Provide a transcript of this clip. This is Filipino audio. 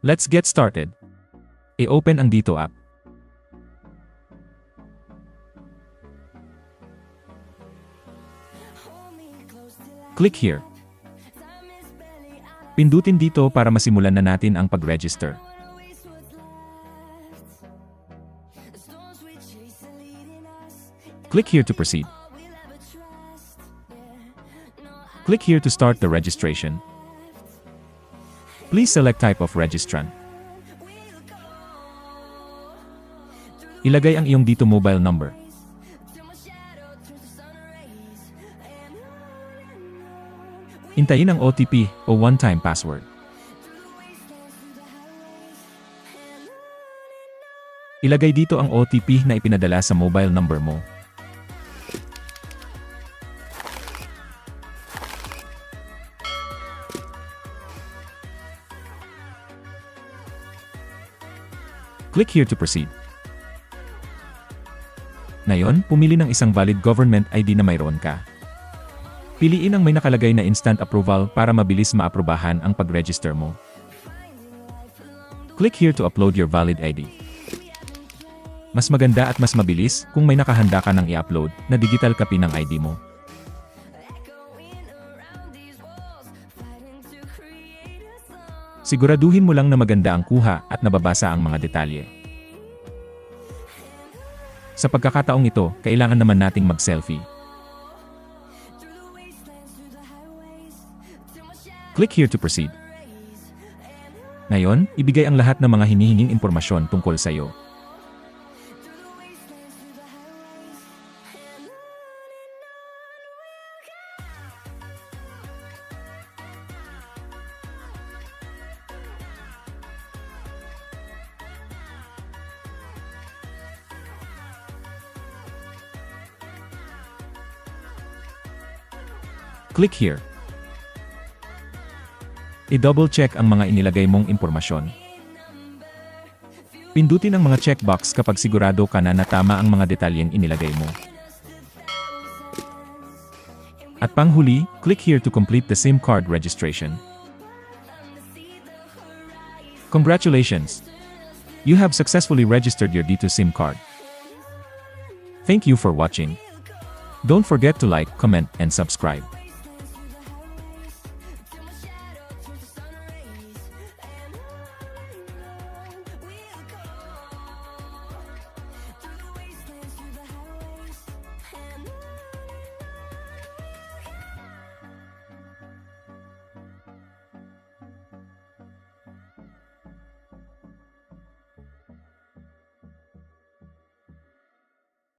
Let's get started. I-open ang Dito app. Click here. Pindutin dito para masimulan na natin ang pag-register. Click here to proceed. Click here to start the registration. Please select type of registrant. Ilagay ang iyong Dito mobile number. Hintayin ang OTP o one-time password. Ilagay dito ang OTP na ipinadala sa mobile number mo. Click here to proceed. Ngayon, pumili ng isang valid government ID na mayroon ka. Piliin ang may nakalagay na instant approval para mabilis maaprubahan ang pag-register mo. Click here to upload your valid ID. Mas maganda at mas mabilis kung may nakahanda ka ng i-upload na digital copy ng ID mo. Siguraduhin mo lang na maganda ang kuha at nababasa ang mga detalye. Sa pagkakataong ito, kailangan naman nating mag-selfie. Click here to proceed. Ngayon, ibigay ang lahat ng mga hinihinging impormasyon tungkol sa iyo. Click here. I-double check ang mga inilagay mong impormasyon. Pindutin ang mga checkbox kapag sigurado ka na tama ang mga detalyeng inilagay mo. At panghuli, click here to complete the SIM card registration. Congratulations! You have successfully registered your Dito SIM card. Thank you for watching. Don't forget to like, comment, and subscribe.